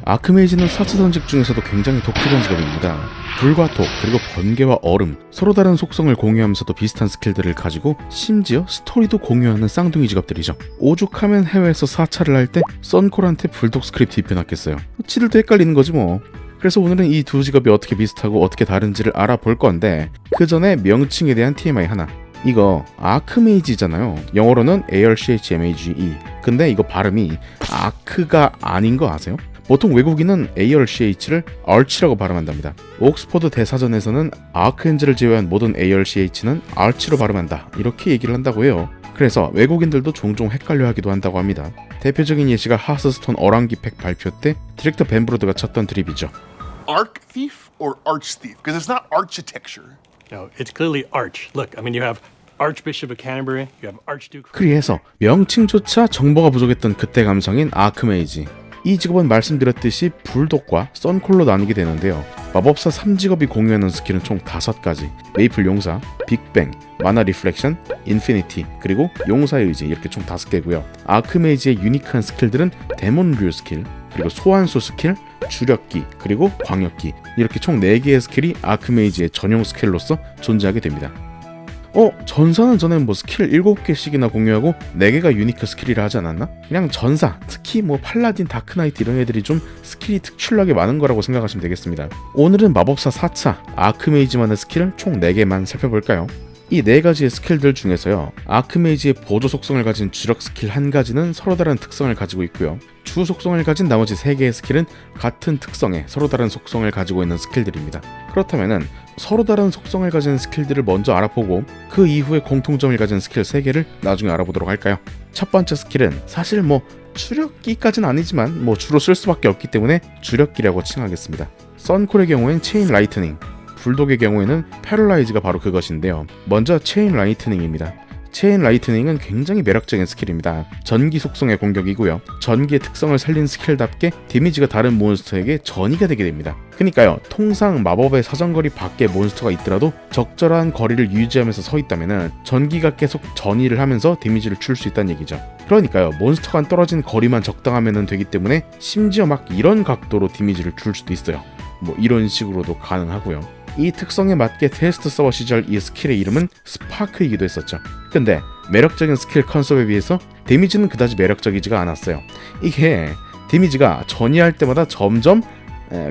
아크메이지는 4차 전직 중에서도 굉장히 독특한 직업입니다. 불과 독, 그리고 번개와 얼음, 서로 다른 속성을 공유하면서도 비슷한 스킬들을 가지고 심지어 스토리도 공유하는 쌍둥이 직업들이죠. 오죽하면 해외에서 4차를 할 때 썬콜한테 불독 스크립트 입혀놨겠어요. 지들도 헷갈리는 거지 뭐. 그래서 오늘은 이 두 직업이 어떻게 비슷하고 어떻게 다른지를 알아볼 건데, 그 전에 명칭에 대한 TMI 하나. 이거 아크메이지잖아요. 영어로는 ARCHMAGE. 근데 이거 발음이 아크가 아닌 거 아세요? 보통 외국인은 ARCH를 arch라고 발음한답니다. 옥스퍼드 대사전에서는 아크엔젤을 제외한 모든 ARCH는 arch로 발음한다, 이렇게 얘기를 한다고 해요. 그래서 외국인들도 종종 헷갈려하기도 한다고 합니다. 대표적인 예시가 하스스톤 어랑기 팩 발표 때 디렉터 벤브로드가 쳤던 드립이죠. Arc thief or arch thief? Because it's not architecture. No, it's clearly arch. Look, I mean, you have Archbishop of Canterbury, you have Archduke. 그래서 명칭조차 정보가 부족했던 그때 감성인 아크메이지. 이 직업은 말씀드렸듯이 불독과 썬콜로 나뉘게 되는데요. 마법사 3직업이 공유하는 스킬은 총 5가지. 메이플 용사, 빅뱅, 마나 리플렉션, 인피니티, 그리고 용사의 의지, 이렇게 총 5개고요. 아크메이지의 유니크한 스킬들은 데몬류 스킬, 그리고 소환수 스킬, 주력기, 그리고 광역기, 이렇게 총 4개의 스킬이 아크메이지의 전용 스킬로서 존재하게 됩니다. 전사는 전에 뭐 스킬 7개씩이나 공유하고 4개가 유니크 스킬이라 하지 않았나? 그냥 전사, 특히 뭐 팔라딘, 다크나이트 이런 애들이 좀 스킬이 특출나게 많은 거라고 생각하시면 되겠습니다. 오늘은 마법사 4차 아크메이지만의 스킬을 총 4개만 살펴볼까요? 이 4가지의 스킬들 중에서요, 아크메이지의 보조 속성을 가진 주력 스킬 1가지는 서로 다른 특성을 가지고 있고요, 주 속성을 가진 나머지 3개의 스킬은 같은 특성의 서로 다른 속성을 가지고 있는 스킬들입니다. 그렇다면은 서로 다른 속성을 가진 스킬들을 먼저 알아보고 그 이후에 공통점을 가진 스킬 3개를 나중에 알아보도록 할까요? 첫 번째 스킬은 사실 뭐 주력기까지는 아니지만 뭐 주로 쓸 수밖에 없기 때문에 주력기라고 칭하겠습니다. 썬콜의 경우엔 체인 라이트닝, 불독의 경우에는 패럴라이즈가 바로 그것인데요. 먼저 체인 라이트닝입니다. 체인 라이트닝은 굉장히 매력적인 스킬입니다. 전기 속성의 공격이고요, 전기의 특성을 살린 스킬답게 데미지가 다른 몬스터에게 전이가 되게 됩니다. 그러니까요, 통상 마법의 사정거리 밖에 몬스터가 있더라도 적절한 거리를 유지하면서 서 있다면 전기가 계속 전이를 하면서 데미지를 줄 수 있다는 얘기죠. 그러니까요, 몬스터가 떨어진 거리만 적당하면 되기 때문에 심지어 막 이런 각도로 데미지를 줄 수도 있어요. 뭐 이런 식으로도 가능하고요. 이 특성에 맞게 테스트 서버 시절 이 스킬의 이름은 스파크이기도 했었죠. 근데 매력적인 스킬 컨셉에 비해서 데미지는 그다지 매력적이지가 않았어요. 이게 데미지가 전이할 때마다 점점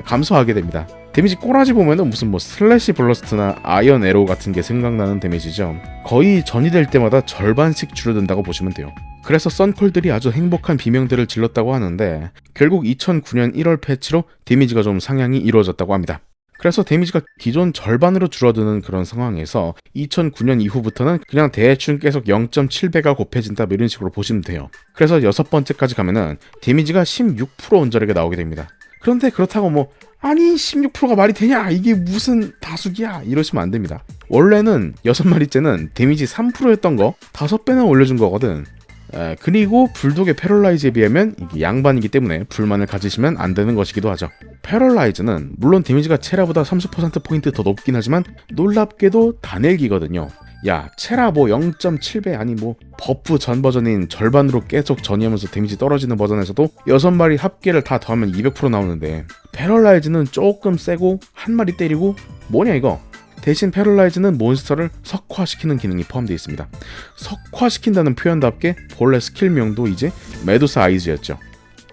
감소하게 됩니다. 데미지 꼬라지 보면은 무슨 뭐 슬래시 블러스트나 아이언 에로우 같은 게 생각나는 데미지죠. 거의 전이될 때마다 절반씩 줄어든다고 보시면 돼요. 그래서 썬콜들이 아주 행복한 비명들을 질렀다고 하는데, 결국 2009년 1월 패치로 데미지가 좀 상향이 이루어졌다고 합니다. 그래서 데미지가 기존 절반으로 줄어드는 그런 상황에서 2009년 이후부터는 그냥 대충 계속 0.7배가 곱해진다, 이런 식으로 보시면 돼요. 그래서 6번째까지 가면은 데미지가 16% 언저리가 나오게 됩니다. 그런데 그렇다고 뭐 아니 16%가 말이 되냐, 이게 무슨 다수기야, 이러시면 안 됩니다. 원래는 6마리째는 데미지 3%였던 거 5배나 올려준 거거든. 그리고 불독의 패럴라이즈에 비하면 이게 양반이기 때문에 불만을 가지시면 안 되는 것이기도 하죠. 패럴라이즈는 물론 데미지가 체라보다 30%포인트 더 높긴 하지만 놀랍게도 단일기거든요. 야, 체라 뭐 0.7배 아니 뭐 버프 전 버전인 절반으로 계속 전이하면서 데미지 떨어지는 버전에서도 6마리 합계를 다 더하면 200% 나오는데, 패럴라이즈는 조금 세고 한 마리 때리고 뭐냐 이거. 대신 패럴라이즈는 몬스터를 석화시키는 기능이 포함되어 있습니다. 석화시킨다는 표현답게 본래 스킬명도 이제 메두사 아이즈였죠.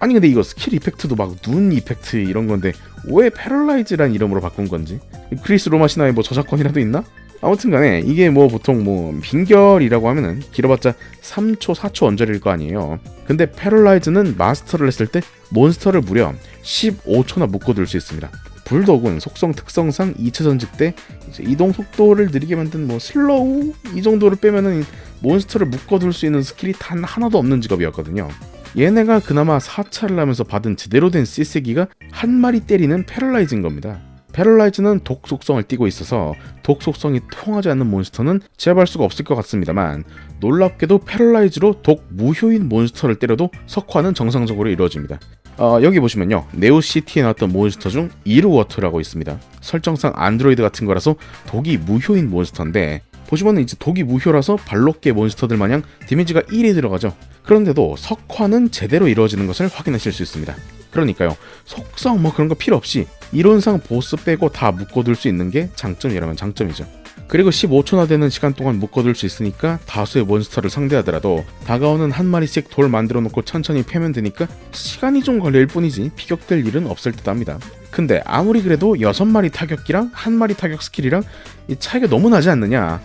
아니 근데 이거 스킬 이펙트도 막 눈 이펙트 이런 건데 왜 패럴라이즈란 이름으로 바꾼 건지, 그리스 로마 신화에 뭐 저작권이라도 있나? 아무튼 간에 이게 뭐 보통 뭐 빙결이라고 하면은 길어봤자 3초 4초 언저리일 거 아니에요. 근데 패럴라이즈는 마스터를 했을 때 몬스터를 무려 15초나 묶어둘 수 있습니다. 불독은 속성 특성상 2차 전직 때 이제 이동 속도를 느리게 만든 뭐 슬로우 이 정도를 빼면은 몬스터를 묶어둘 수 있는 스킬이 단 하나도 없는 직업이었거든요. 얘네가 그나마 4차를 하면서 받은 제대로 된 C3기가 한 마리 때리는 패럴라이즈인 겁니다. 패럴라이즈는 독 속성을 띠고 있어서 독 속성이 통하지 않는 몬스터는 제압할 수가 없을 것 같습니다만, 놀랍게도 패럴라이즈로 독 무효인 몬스터를 때려도 석화는 정상적으로 이루어집니다. 여기 보시면요, 네오시티에 나왔던 몬스터 중 이루워터라고 있습니다. 설정상 안드로이드 같은 거라서 독이 무효인 몬스터인데, 보시면 이제 독이 무효라서 발로끼의 몬스터들 마냥 데미지가 1이 들어가죠. 그런데도 석화는 제대로 이루어지는 것을 확인하실 수 있습니다. 그러니까요, 속성 뭐 그런 거 필요 없이 이론상 보스 빼고 다 묶어둘 수 있는 게 장점이라면 장점이죠. 그리고 15초나 되는 시간 동안 묶어둘 수 있으니까 다수의 몬스터를 상대하더라도 다가오는 한 마리씩 돌 만들어 놓고 천천히 패면 되니까 시간이 좀 걸릴 뿐이지 피격될 일은 없을 듯 합니다. 근데 아무리 그래도 6마리 타격기랑 1마리 타격 스킬이랑 이 차이가 너무 나지 않느냐.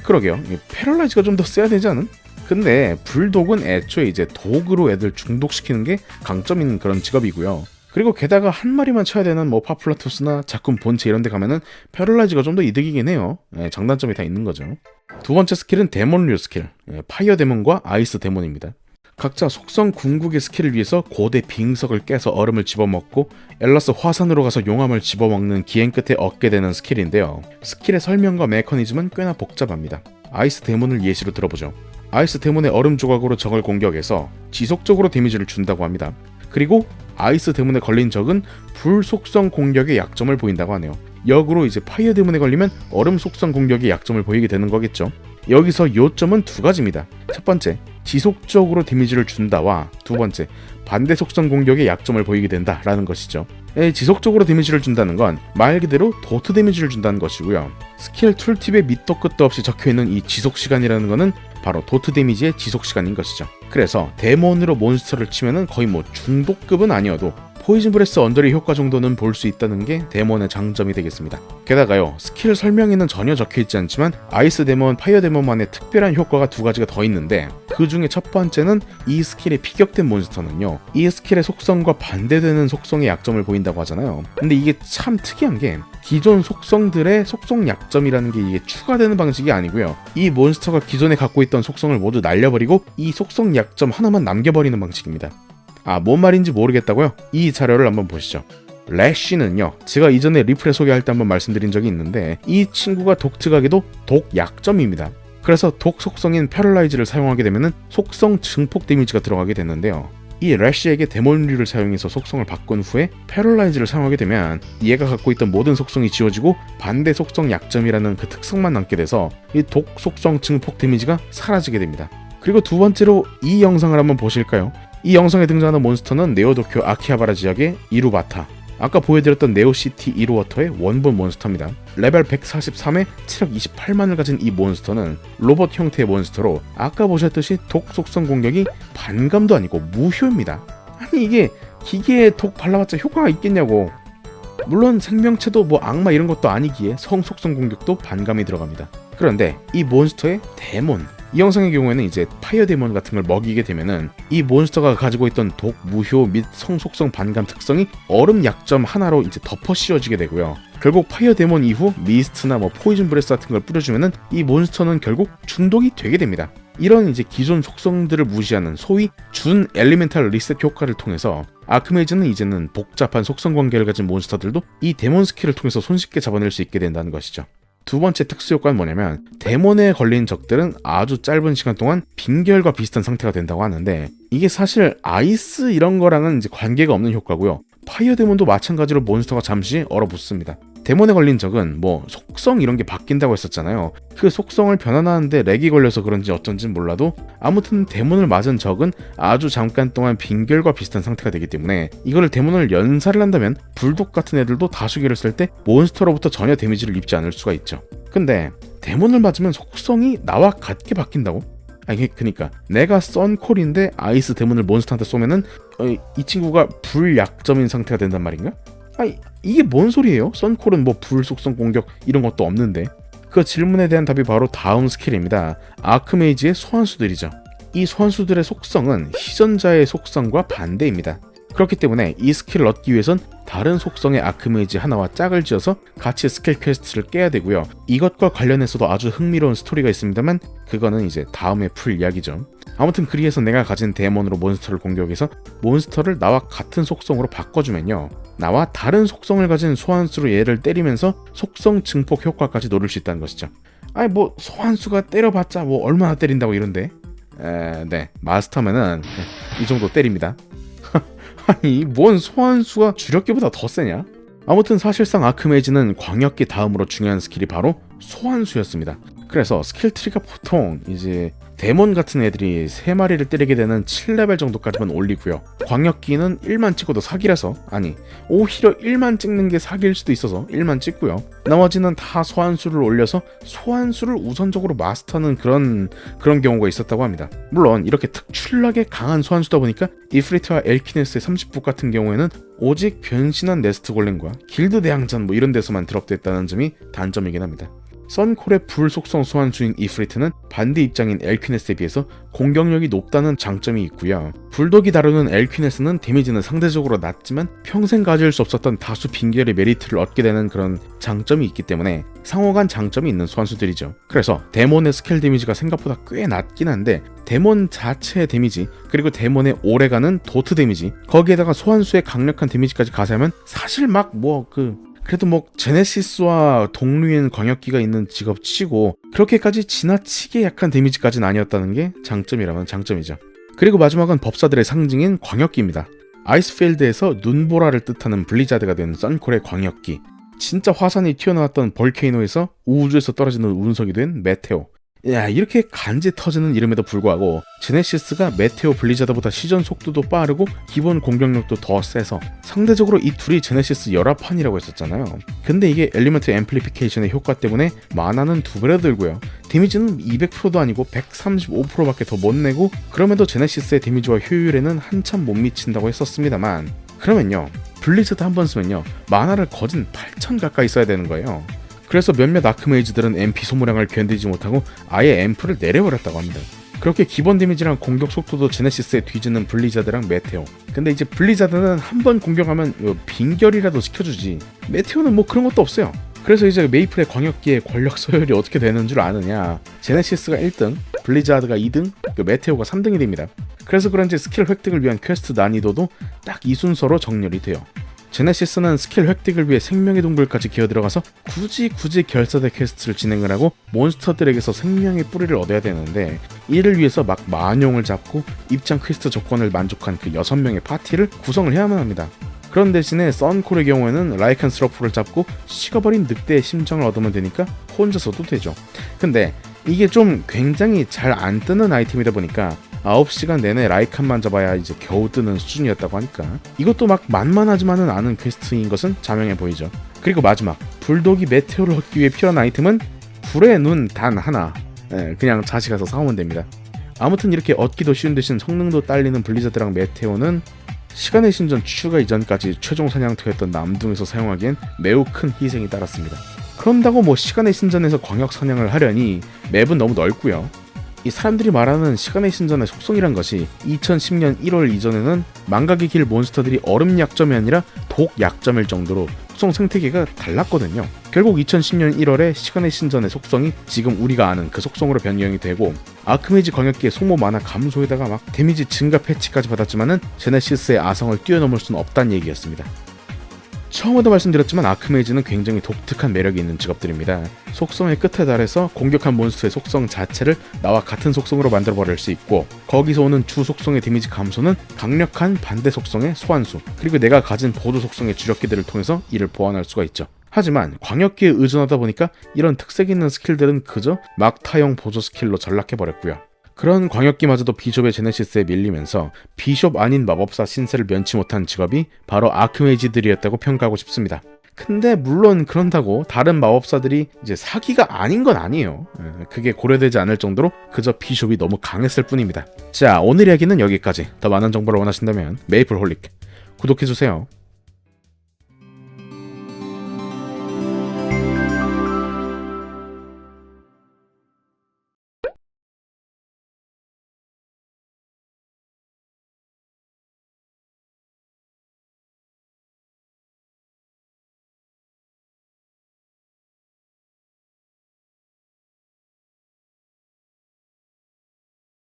그러게요, 패럴라이즈가 좀 더 세야 되지 않은? 근데 불독은 애초에 이제 독으로 애들 중독시키는 게 강점인 그런 직업이고요. 그리고 게다가 한 마리만 쳐야 되는 뭐 파플라토스나 작품 본체 이런 데 가면은 패럴라이즈가 좀 더 이득이긴 해요. 장단점이 다 있는 거죠. 두 번째 스킬은 데몬류 스킬, 파이어 데몬과 아이스 데몬입니다. 각자 속성 궁극의 스킬을 위해서 고대 빙석을 깨서 얼음을 집어먹고 엘라스 화산으로 가서 용암을 집어먹는 기행 끝에 얻게 되는 스킬인데요. 스킬의 설명과 메커니즘은 꽤나 복잡합니다. 아이스 데몬을 예시로 들어보죠. 아이스 데몬의 얼음 조각으로 적을 공격해서 지속적으로 데미지를 준다고 합니다. 그리고 아이스 데몬에 걸린 적은 불 속성 공격의 약점을 보인다고 하네요. 역으로 이제 파이어 데몬에 걸리면 얼음 속성 공격의 약점을 보이게 되는 거겠죠. 여기서 요점은 두 가지입니다. 첫 번째, 지속적으로 데미지를 준다와 두 번째, 반대 속성 공격의 약점을 보이게 된다라는 것이죠. 지속적으로 데미지를 준다는 건 말 그대로 도트 데미지를 준다는 것이고요. 스킬 툴팁에 밑도 끝도 없이 적혀있는 이 지속시간이라는 거는 바로 도트 데미지의 지속시간인 것이죠. 그래서 데몬으로 몬스터를 치면은 거의 뭐 중독급은 아니어도 포이즌 브레스 언저리 효과 정도는 볼 수 있다는 게 데몬의 장점이 되겠습니다. 게다가요, 스킬 설명에는 전혀 적혀있지 않지만 아이스 데몬, 파이어 데몬만의 특별한 효과가 두 가지가 더 있는데 그 중에 첫 번째는 이 스킬에 피격된 몬스터는요, 이 스킬의 속성과 반대되는 속성의 약점을 보인다고 하잖아요. 근데 이게 참 특이한 게 기존 속성들의 속성 약점이라는 게 이게 추가되는 방식이 아니고요, 이 몬스터가 기존에 갖고 있던 속성을 모두 날려버리고 이 속성 약점 하나만 남겨버리는 방식입니다. 뭔 말인지 모르겠다고요? 이 자료를 한번 보시죠. 래쉬는요, 제가 이전에 리플에 소개할 때 한번 말씀드린 적이 있는데 이 친구가 독특하게도 독 약점입니다. 그래서 독 속성인 패럴라이즈를 사용하게 되면 속성 증폭 데미지가 들어가게 되는데요. 이 래쉬에게 데몬류를 사용해서 속성을 바꾼 후에 패럴라이즈를 사용하게 되면 얘가 갖고 있던 모든 속성이 지워지고 반대 속성 약점이라는 그 특성만 남게 돼서 이 독 속성 증폭 데미지가 사라지게 됩니다. 그리고 두 번째로 이 영상을 한번 보실까요? 이 영상에 등장하는 몬스터는 네오도쿄 아키하바라 지역의 이루바타, 아까 보여드렸던 네오시티 이루워터의 원본 몬스터입니다. 레벨 143에 체력 28만을 가진 이 몬스터는 로봇 형태의 몬스터로 아까 보셨듯이 독 속성 공격이 반감도 아니고 무효입니다. 아니 이게 기계에 독 발라봤자 효과가 있겠냐고. 물론 생명체도 뭐 악마 이런 것도 아니기에 성 속성 공격도 반감이 들어갑니다. 그런데 이 몬스터의 데몬, 이 영상의 경우에는 이제 파이어 데몬 같은 걸 먹이게 되면은 이 몬스터가 가지고 있던 독 무효 및 성속성 반감 특성이 얼음 약점 하나로 이제 덮어 씌워지게 되고요. 결국 파이어 데몬 이후 미스트나 뭐 포이즌 브레스 같은 걸 뿌려주면은 이 몬스터는 결국 중독이 되게 됩니다. 이런 이제 기존 속성들을 무시하는 소위 준 엘리멘탈 리셋 효과를 통해서 아크메이즈는 이제는 복잡한 속성 관계를 가진 몬스터들도 이 데몬 스킬을 통해서 손쉽게 잡아낼 수 있게 된다는 것이죠. 두 번째 특수 효과는 뭐냐면 데몬에 걸린 적들은 아주 짧은 시간 동안 빙결과 비슷한 상태가 된다고 하는데 이게 사실 아이스 이런 거랑은 이제 관계가 없는 효과고요. 파이어 데몬도 마찬가지로 몬스터가 잠시 얼어붙습니다. 데몬에 걸린 적은 뭐 속성 이런 게 바뀐다고 했었잖아요. 그 속성을 변환하는데 렉이 걸려서 그런지 어쩐진 몰라도 아무튼 데몬을 맞은 적은 아주 잠깐 동안 빙결과 비슷한 상태가 되기 때문에 이거를 데몬을 연사를 한다면 불독 같은 애들도 다수기를 쓸 때 몬스터로부터 전혀 데미지를 입지 않을 수가 있죠. 근데 데몬을 맞으면 속성이 나와 같게 바뀐다고? 그니까 내가 썬콜인데 아이스 데몬을 몬스터한테 쏘면은 이 친구가 불약점인 상태가 된단 말인가? 이게 뭔 소리예요? 썬콜은 뭐 불속성 공격 이런 것도 없는데. 그 질문에 대한 답이 바로 다음 스킬입니다. 아크메이지의 소환수들이죠. 이 소환수들의 속성은 희전자의 속성과 반대입니다. 그렇기 때문에 이 스킬을 얻기 위해선 다른 속성의 아크메이지 하나와 짝을 지어서 같이 스킬 퀘스트를 깨야 되고요. 이것과 관련해서도 아주 흥미로운 스토리가 있습니다만 그거는 이제 다음에 풀 이야기죠. 아무튼 그리해서 내가 가진 데몬으로 몬스터를 공격해서 몬스터를 나와 같은 속성으로 바꿔주면요, 나와 다른 속성을 가진 소환수로 얘를 때리면서 속성 증폭 효과까지 노릴 수 있다는 것이죠. 뭐 소환수가 때려봤자 뭐 얼마나 때린다고 이런데. 네, 마스터면은 이 정도 때립니다. 아니 뭔 소환수가 주력기보다 더 세냐? 아무튼 사실상 아크메이지는 광역기 다음으로 중요한 스킬이 바로 소환수였습니다. 그래서 스킬 트리가 보통 이제 데몬 같은 애들이 3마리를 때리게 되는 7레벨 정도까지만 올리고요. 광역기는 1만 찍어도 사기라서, 아니 오히려 1만 찍는 게 사기일 수도 있어서 1만 찍고요. 나머지는 다 소환수를 올려서 소환수를 우선적으로 마스터하는 그런 경우가 있었다고 합니다. 물론 이렇게 특출나게 강한 소환수다 보니까 이프리트와 엘키네스의 30부 같은 경우에는 오직 변신한 네스트 골렘과 길드 대항전 뭐 이런 데서만 드롭됐다는 점이 단점이긴 합니다. 썬콜의 불 속성 소환수인 이프리트는 반대 입장인 엘퀴네스에 비해서 공격력이 높다는 장점이 있고요. 불독이 다루는 엘퀴네스는 데미지는 상대적으로 낮지만 평생 가질 수 없었던 다수 빙결의 메리트를 얻게 되는 그런 장점이 있기 때문에 상호간 장점이 있는 소환수들이죠. 그래서 데몬의 스킬 데미지가 생각보다 꽤 낮긴 한데 데몬 자체의 데미지 그리고 데몬의 오래가는 도트 데미지 거기에다가 소환수의 강력한 데미지까지 가세하면 사실 그래도 제네시스와 동류인 광역기가 있는 직업 치고 그렇게까지 지나치게 약한 데미지까지는 아니었다는 게 장점이라면 장점이죠. 그리고 마지막은 법사들의 상징인 광역기입니다. 아이스필드에서 눈보라를 뜻하는 블리자드가 된 썬콜의 광역기, 진짜 화산이 튀어나왔던 볼케이노에서 우주에서 떨어지는 운석이 된 메테오. 야, 이렇게 간지 터지는 이름에도 불구하고 제네시스가 메테오 블리자드보다 시전 속도도 빠르고 기본 공격력도 더 세서 상대적으로 이 둘이 제네시스 열합판이라고 했었잖아요. 근데 이게 엘리먼트 앰플리피케이션의 효과 때문에 마나는 2배로 들고요. 데미지는 200%도 아니고 135%밖에 더 못 내고 그럼에도 제네시스의 데미지와 효율에는 한참 못 미친다고 했었습니다만 그러면요, 블리자드 한 번 쓰면요 마나를 거진 8000 가까이 써야 되는 거예요. 그래서 몇몇 아크메이즈들은 MP 소모량을 견디지 못하고 아예 앰프를 내려버렸다고 합니다. 그렇게 기본 데미지랑 공격 속도도 제네시스에 뒤지는 블리자드랑 메테오. 근데 이제 블리자드는 한 번 공격하면 빙결이라도 시켜주지 메테오는 뭐 그런 것도 없어요. 그래서 이제 메이플의 광역기의 권력 서열이 어떻게 되는 줄 아느냐, 제네시스가 1등, 블리자드가 2등, 메테오가 3등이 됩니다. 그래서 그런지 스킬 획득을 위한 퀘스트 난이도도 딱 이 순서로 정렬이 돼요. 제네시스는 스킬 획득을 위해 생명의 동굴까지 기어들어가서 굳이 결사대 퀘스트를 진행을 하고 몬스터들에게서 생명의 뿌리를 얻어야 되는데 이를 위해서 막 만용을 잡고 입장 퀘스트 조건을 만족한 그 6명의 파티를 구성을 해야만 합니다. 그런 대신에 썬콜의 경우에는 라이칸스러프를 잡고 식어버린 늑대의 심장을 얻으면 되니까 혼자서도 되죠. 근데 이게 좀 굉장히 잘 안 뜨는 아이템이다 보니까 9시간 내내 라이칸만 잡아야 이제 겨우 뜨는 수준이었다고 하니까 이것도 막 만만하지만은 않은 퀘스트인 것은 자명해 보이죠. 그리고 마지막, 불독이 메테오를 얻기 위해 필요한 아이템은 불의 눈 단 하나. 그냥 다시 가서 사오면 됩니다. 아무튼 이렇게 얻기도 쉬운 대신 성능도 딸리는 블리자드랑 메테오는 시간의 신전 추가 이전까지 최종 사냥터였던 남둥에서 사용하기엔 매우 큰 희생이 따랐습니다. 그런다고 시간의 신전에서 광역 사냥을 하려니 맵은 너무 넓고요. 이 사람들이 말하는 시간의 신전의 속성이란 것이 2010년 1월 이전에는 망각의 길 몬스터들이 얼음 약점이 아니라 독 약점일 정도로 속성 생태계가 달랐거든요. 결국 2010년 1월에 시간의 신전의 속성이 지금 우리가 아는 그 속성으로 변경이 되고 아크메이지 광역기의 소모 만화 감소에다가 막 데미지 증가 패치까지 받았지만은 제네시스의 아성을 뛰어넘을 수는 없다는 얘기였습니다. 처음에도 말씀드렸지만 아크메이지는 굉장히 독특한 매력이 있는 직업들입니다. 속성의 끝에 달해서 공격한 몬스터의 속성 자체를 나와 같은 속성으로 만들어버릴 수 있고 거기서 오는 주 속성의 데미지 감소는 강력한 반대 속성의 소환수 그리고 내가 가진 보조 속성의 주력기들을 통해서 이를 보완할 수가 있죠. 하지만 광역기에 의존하다 보니까 이런 특색 있는 스킬들은 그저 막타형 보조 스킬로 전락해버렸고요. 그런 광역기마저도 비숍의 제네시스에 밀리면서 비숍 아닌 마법사 신세를 면치 못한 직업이 바로 아크메이지들이었다고 평가하고 싶습니다. 근데 물론 그런다고 다른 마법사들이 이제 사기가 아닌 건 아니에요. 그게 고려되지 않을 정도로 그저 비숍이 너무 강했을 뿐입니다. 자, 오늘 이야기는 여기까지. 더 많은 정보를 원하신다면 메이플홀릭 구독해주세요.